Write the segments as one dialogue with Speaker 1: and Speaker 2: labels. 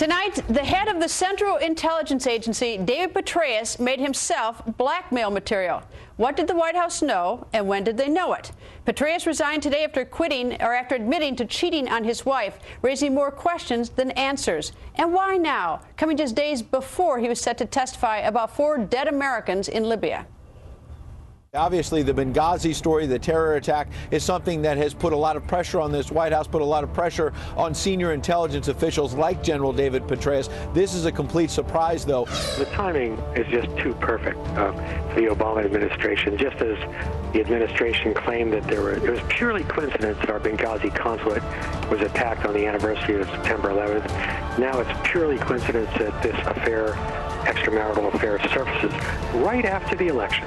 Speaker 1: Tonight, the head of the Central Intelligence Agency, David Petraeus, made himself blackmail material. What did the White House know, and when did they know it? Petraeus resigned today after admitting to cheating on his wife, raising more questions than answers. And why now, coming just days before he was set to testify about 4 dead Americans in Libya?
Speaker 2: Obviously, the Benghazi story, the terror attack, is something that has put a lot of pressure on this White House, put a lot of pressure on senior intelligence officials like General David Petraeus. This is a complete surprise, though.
Speaker 3: The timing is just too perfect for the Obama administration. Just as the administration claimed that it was purely coincidence that our Benghazi consulate was attacked on the anniversary of September 11th. Now it's purely coincidence that this affair, extramarital affair, surfaces right after the election.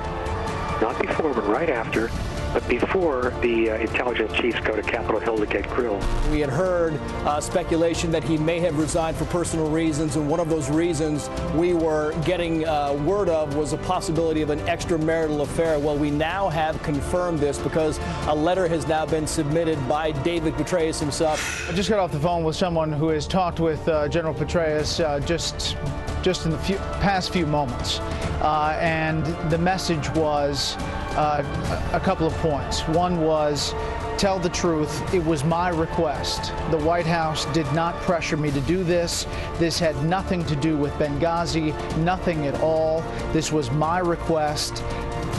Speaker 3: Not before, but right after, but before the intelligence chiefs go to Capitol Hill to get grilled.
Speaker 4: We had heard speculation that he may have resigned for personal reasons, and one of those reasons we were getting word of was a possibility of an extramarital affair. Well, we now have confirmed this because a letter has now been submitted by David Petraeus himself.
Speaker 5: I just got off the phone with someone who has talked with General Petraeus just in the past few moments. And the message was a couple of points. One was, tell the truth, it was my request. The White House did not pressure me to do this. This had nothing to do with Benghazi, nothing at all. This was my request.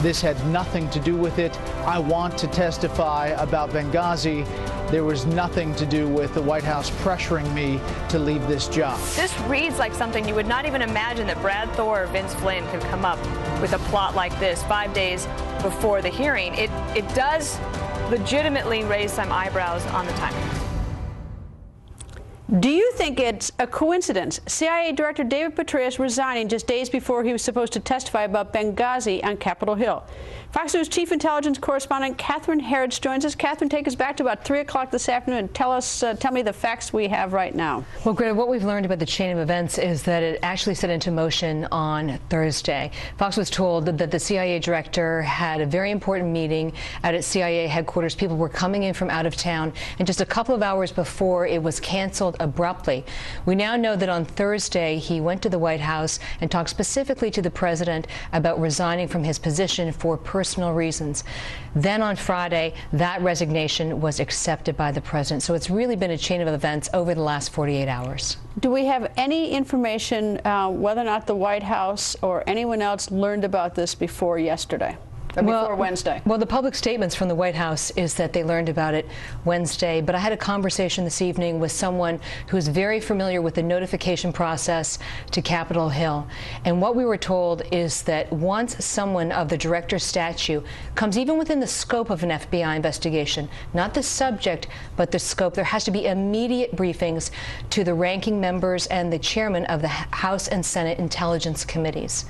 Speaker 5: This had nothing to do with it. I want to testify about Benghazi. There was nothing to do with the White House pressuring me to leave this job.
Speaker 6: This reads like something you would not even imagine that Brad Thor or Vince Flynn could come up with a plot like this 5 days before the hearing. It does legitimately raise some eyebrows on the timing.
Speaker 1: Do you think it's a coincidence? CIA Director David Petraeus resigning just days before he was supposed to testify about Benghazi on Capitol Hill. Fox News Chief Intelligence Correspondent Catherine Herridge joins us. Catherine, take us back to about 3 o'clock this afternoon and tell me the facts we have right now.
Speaker 7: Well, Greta, what we've learned about the chain of events is that it actually set into motion on Thursday. Fox was told that the CIA director had a very important meeting out at CIA headquarters. People were coming in from out of town, and just a couple of hours before, it was canceled abruptly. We now know that on Thursday, he went to the White House and talked specifically to the president about resigning from his position for personal reasons. Then on Friday, that resignation was accepted by the president. So it's really been a chain of events over the last 48 hours.
Speaker 1: Do we have any information whether or not the White House or anyone else learned about this before yesterday? Before Wednesday?
Speaker 7: Well, the public statements from the White House is that they learned about it Wednesday, but I had a conversation this evening with someone who's very familiar with the notification process to Capitol Hill. And what we were told is that once someone of the director's statute comes even within the scope of an FBI investigation, not the subject, but the scope, there has to be immediate briefings to the ranking members and the chairman of the House and Senate Intelligence Committees.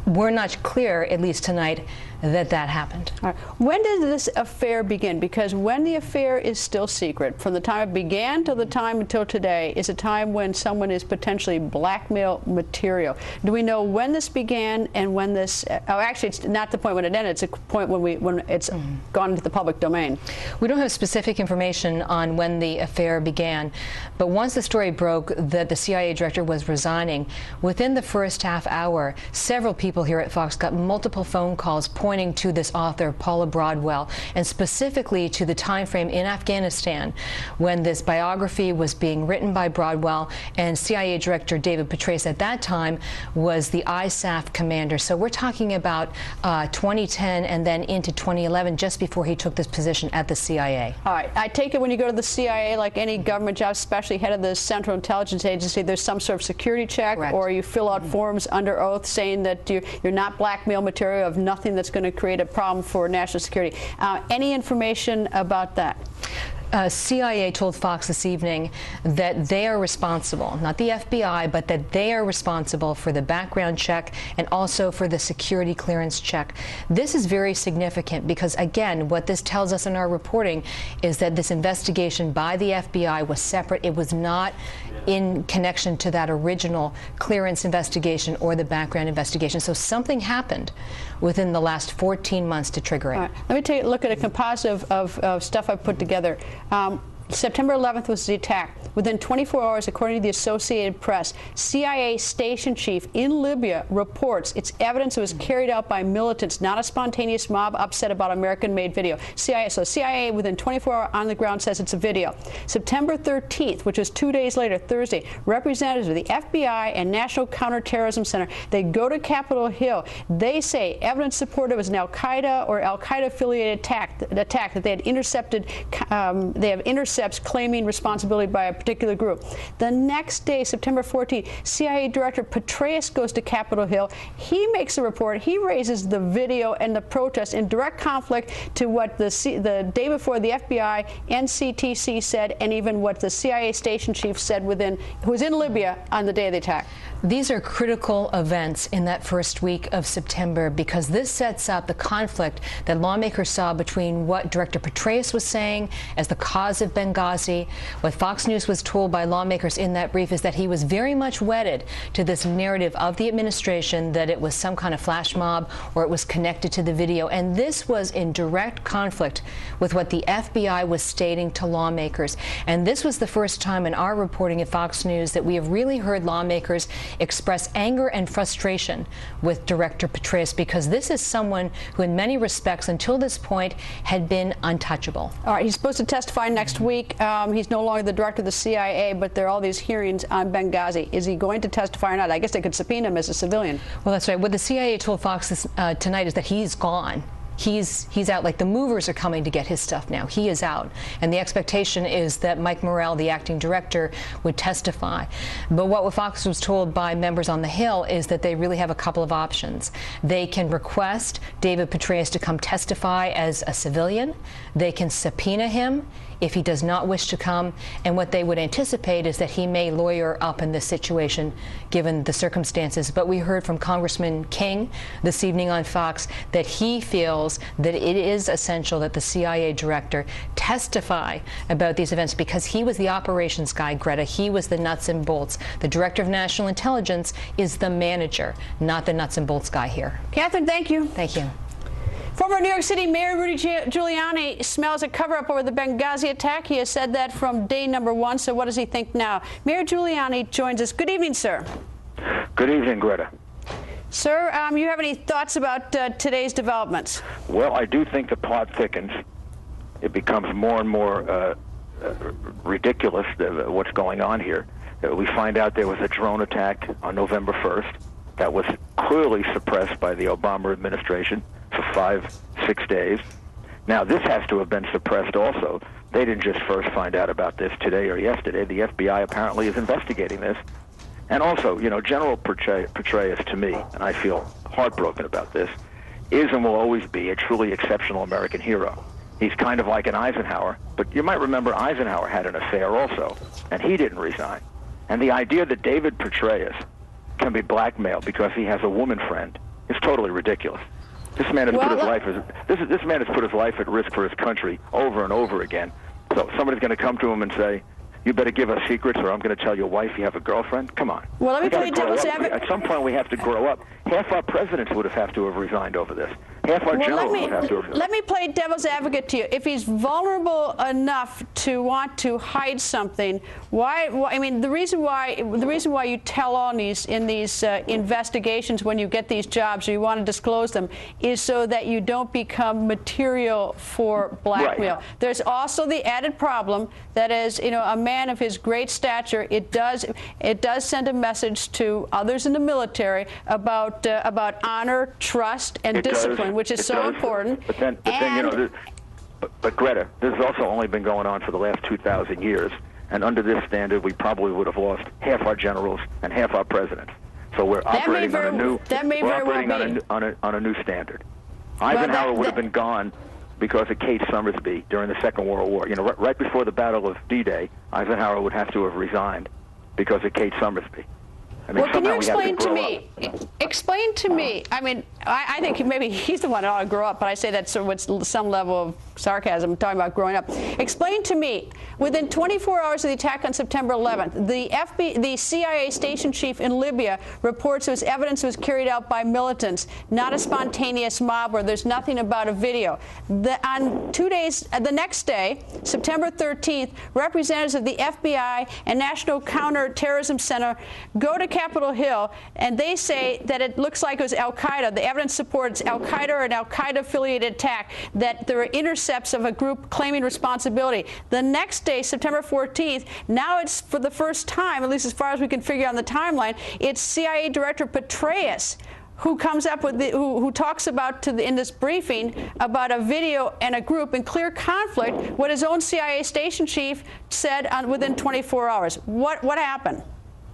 Speaker 7: We're not clear, at least tonight, that happened.
Speaker 1: All right. When did this affair begin? Because when the affair is still secret, from the time it began to the time until today, is a time when someone is potentially blackmail material. Do we know when this began and when this? Oh, actually, it's not the point when it ended. It's a point when it's gone into the public domain.
Speaker 7: We don't have specific information on when the affair began, but once the story broke that the CIA director was resigning, within the first half hour, several people here at Fox got multiple phone calls pointing to this author, Paula Broadwell, and specifically to the time frame in Afghanistan when this biography was being written by Broadwell, and CIA Director David Petraeus at that time was the ISAF commander. So we're talking about 2010 and then into 2011, just before he took this position at the CIA.
Speaker 1: All right. I take it when you go to the CIA, like any government job, especially head of the Central Intelligence Agency, there's some sort of security check. Correct. Or you fill out forms under oath saying that you're not blackmail material, of nothing that's going to create a problem for national security. Any information about that?
Speaker 7: CIA told Fox this evening that they are responsible, not the FBI, but that they are responsible for the background check and also for the security clearance check. This is very significant because, again, what this tells us in our reporting is that this investigation by the FBI was separate. It was not in connection to that original clearance investigation or the background investigation. So something happened within the last 14 months to trigger it.
Speaker 1: All right. Let me take a look at a composite of stuff I've put together. September 11th was the attack. Within 24 hours, according to the Associated Press, CIA station chief in Libya reports it's evidence it was carried out by militants, not a spontaneous mob upset about American-made video. CIA within 24 hours on the ground says it's a video. September 13th, which was 2 days later, Thursday, representatives of the FBI and National Counterterrorism Center, they go to Capitol Hill. They say evidence supported was an Al-Qaeda or Al-Qaeda-affiliated attack that they had intercepted. They have intercepts claiming responsibility by a particular group. The next day, September 14th, CIA Director Petraeus goes to Capitol Hill. He makes a report. He raises the video and the protest in direct conflict to what the day before the FBI and CTC said, and even what the CIA station chief said who was in Libya on the day of the attack.
Speaker 7: These are critical events in that first week of September because this sets up the conflict that lawmakers saw between what Director Petraeus was saying as the cause of Benghazi. What Fox News was told by lawmakers in that brief is that he was very much wedded to this narrative of the administration that it was some kind of flash mob or it was connected to the video. And this was in direct conflict with what the FBI was stating to lawmakers. And this was the first time in our reporting at Fox News that we have really heard lawmakers express anger and frustration with Director Petraeus because this is someone who in many respects until this point had been untouchable.
Speaker 1: All right, he's supposed to testify next week. He's no longer the director of the CIA, but there are all these hearings on Benghazi. Is he going to testify or not? I guess they could subpoena him as a civilian.
Speaker 7: Well, that's right. What the CIA told Fox tonight is that he's gone. He's out. Like the movers are coming to get his stuff now. He is out. And the expectation is that Mike Morrell, the acting director, would testify. But what Fox was told by members on the Hill is that they really have a couple of options. They can request David Petraeus to come testify as a civilian. They can subpoena him if he does not wish to come, and what they would anticipate is that he may lawyer up in this situation given the circumstances. But we heard from Congressman King this evening on Fox that he feels that it is essential that the CIA director testify about these events because he was the operations guy, Greta. He was the nuts and bolts. The director of national intelligence is the manager, not the nuts and bolts guy here.
Speaker 1: Catherine, thank you.
Speaker 7: Thank you.
Speaker 1: Former New York City Mayor Rudy Giuliani smells a cover-up over the Benghazi attack. He has said that from day number one. So what does he think now? Mayor Giuliani joins us. Good evening, sir.
Speaker 8: Good evening, Greta.
Speaker 1: Sir, you have any thoughts about today's developments?
Speaker 8: Well, I do think the plot thickens. It becomes more and more ridiculous what's going on here. We find out there was a drone attack on November 1st that was clearly suppressed by the Obama administration for 5-6 days. Now, this has to have been suppressed also. They didn't just first find out about this today or yesterday. The FBI apparently is investigating this. And also, you know, General Petraeus, to me, and I feel heartbroken about this, is and will always be a truly exceptional American hero. He's kind of like an Eisenhower, but you might remember Eisenhower had an affair also, and he didn't resign. And the idea that David Petraeus can be blackmailed because he has a woman friend is totally ridiculous. This man has this man has put his life at risk for his country over and over again. So somebody's going to come to him and say, "You better give us secrets, or I'm going to tell your wife you have a girlfriend." Come on.
Speaker 1: Well, let me play devil's advocate.
Speaker 8: At some point, we have to grow up. Half our presidents would have to have resigned over this. Half our generals would have to have resigned.
Speaker 1: Let me play devil's advocate to you. If he's vulnerable enough to want to hide something, why I mean, the reason why you tell on in these investigations when you get these jobs or you want to disclose them is so that you don't become material for blackmail. Right. There's also the added problem that is, you know, a man of his great stature, it does send a message to others in the military about honor, trust, and discipline, which is so important.
Speaker 8: But then you know, but Greta, this has also only been going on for the last 2,000 years, and under this standard, we probably would have lost half our generals and half our presidents. So we're operating on a new standard. Eisenhower would have been gone because of Kate Summersby during the Second World War. You know, right before the Battle of D-Day, Eisenhower would have to have resigned because of Kate Summersby. I mean,
Speaker 1: well, can you explain to me?
Speaker 8: Up.
Speaker 1: Explain to me. I mean, I think maybe he's the one that ought to grow up, but I say that with some level of sarcasm, talking about growing up. Explain to me, within 24 hours of the attack on September 11th, the CIA station chief in Libya reports there was evidence was carried out by militants, not a spontaneous mob where there's nothing about a video. On 2 days, the next day, September 13th, representatives of the FBI and National Counterterrorism Center go to Capitol Hill, and they say that it looks like it was al-Qaeda. The evidence supports al-Qaeda or an al-Qaeda-affiliated attack, that there were intercepts of a group claiming responsibility. The next day, September 14th, now it's for the first time, at least as far as we can figure on the timeline, it's CIA Director Petraeus who comes up with who talks about in this briefing about a video and a group in clear conflict what his own CIA station chief said within 24 hours. What happened?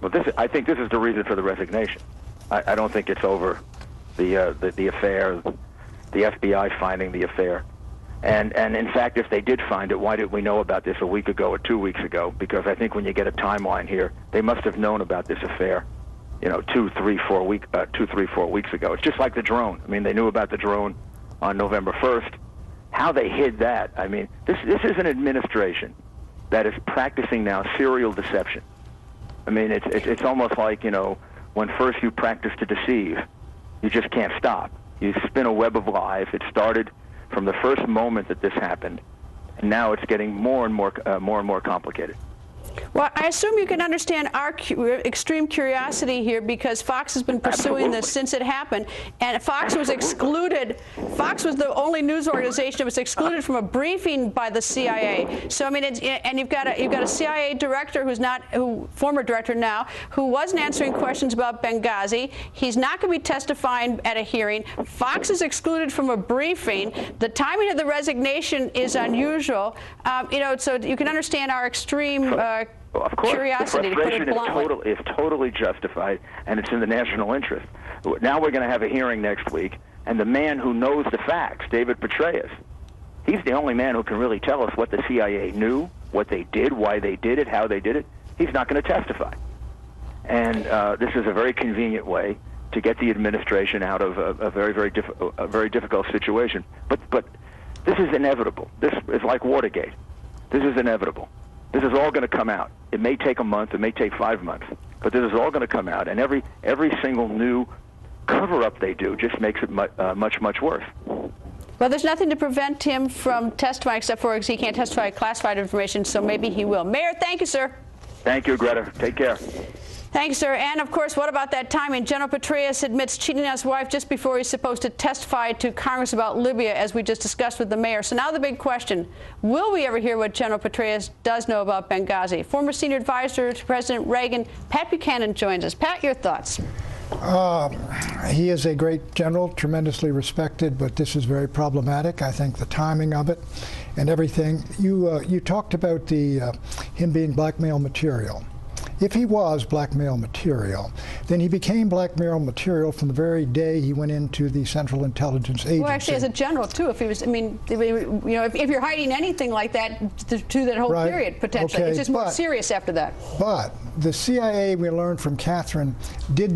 Speaker 8: Well, I think this is the reason for the resignation. I don't think it's over the affair, the FBI finding the affair. And in fact, if they did find it, why did we know about this a week ago or 2 weeks ago? Because I think when you get a timeline here, they must have known about this affair, 2, 3, 4 weeks ago. It's just like the drone. I mean, they knew about the drone on November 1st. How they hid that, I mean, this is an administration that is practicing now serial deception. I mean, it's almost like, when first you practice to deceive, you just can't stop. You spin a web of lies. It started from the first moment that this happened, and now it's getting more and more complicated.
Speaker 1: Well, I assume you can understand our extreme curiosity here, because Fox has been pursuing this since it happened, and Fox was excluded. Fox was the only news organization that was excluded from a briefing by the CIA. So I mean, and you've got a CIA director former director now, who wasn't answering questions about Benghazi. He's not going to be testifying at a hearing. Fox is excluded from a briefing. The timing of the resignation is unusual. So you can understand our extreme.
Speaker 8: Well, of course,
Speaker 1: curiosity,
Speaker 8: the frustration is totally justified, and it's in the national interest. Now we're going to have a hearing next week, and the man who knows the facts, David Petraeus, he's the only man who can really tell us what the CIA knew, what they did, why they did it, how they did it. He's not going to testify. And this is a very convenient way to get the administration out of a very difficult situation. But this is inevitable. This is like Watergate. This is inevitable. This is all going to come out. It may take a month, it may take 5 months, but this is all going to come out, and every single new cover-up they do just makes it much worse.
Speaker 1: Well, there's nothing to prevent him from testifying, except for he can't testify classified information, so maybe he will. Mayor, thank you, sir.
Speaker 8: Thank you, Greta. Take care.
Speaker 1: Thanks, sir. And, of course, what about that timing? General Petraeus admits cheating on his wife just before he's supposed to testify to Congress about Libya, as we just discussed with the mayor. So now the big question, will we ever hear what General Petraeus does know about Benghazi? Former senior advisor to President Reagan, Pat Buchanan, joins us. Pat, your thoughts?
Speaker 9: He is a great general, tremendously respected, but this is very problematic. I think the timing of it and everything. You talked about him being blackmail material. If he was blackmail material, then he became blackmail material from the very day he went into the Central Intelligence Agency.
Speaker 1: Well, actually, as a general, too, if he was, I mean, if you're hiding anything like that to that whole period, potentially, it's just more serious after that.
Speaker 9: But the CIA, we learned from Catherine, did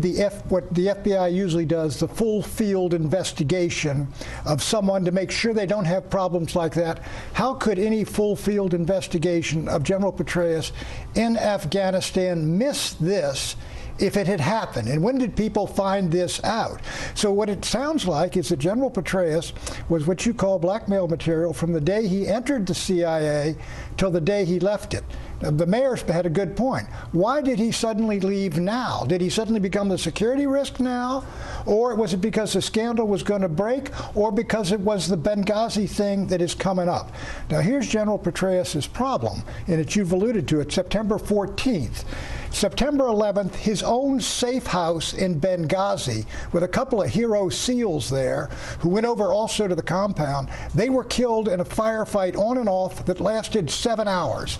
Speaker 9: what the FBI usually does, the full field investigation of someone to make sure they don't have problems like that. How could any full field investigation of General Petraeus in Afghanistan miss this if it had happened? And when did people find this out? So what it sounds like is that General Petraeus was what you call blackmail material from the day he entered the CIA till the day he left it. The mayor had a good point. Why did he suddenly leave now? Did he suddenly become the security risk now? Or was it because the scandal was going to break? Or because it was the Benghazi thing that is coming up? Now here's General Petraeus' problem, and you've alluded to it, September 14th. September 11th, his own safe house in Benghazi, with a couple of hero SEALs there, who went over also to the compound, they were killed in a firefight on and off that lasted 7 hours.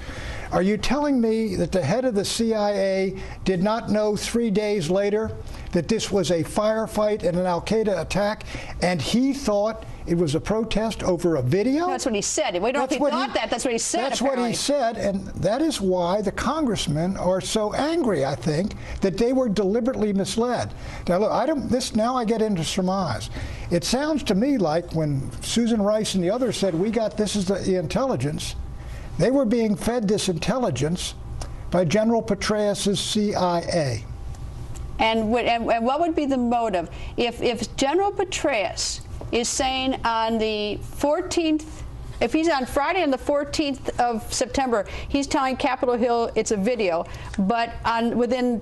Speaker 9: Are you telling me that the head of the CIA did not know 3 days later that this was a firefight and an al-Qaeda attack, and he thought it was a protest over a video?
Speaker 1: That's what he said. We don't know if he thought that. That's what he said.
Speaker 9: That's what he said, and that is why the congressmen are so angry, I think, that they were deliberately misled. Now, look, now I get into surmise. It sounds to me like when Susan Rice and the others said, this is the intelligence, they were being fed this intelligence by General Petraeus' CIA.
Speaker 1: And what would be the motive? If General Petraeus is saying on the 14th, if he's on Friday on the 14th of September, he's telling Capitol Hill it's a video, but within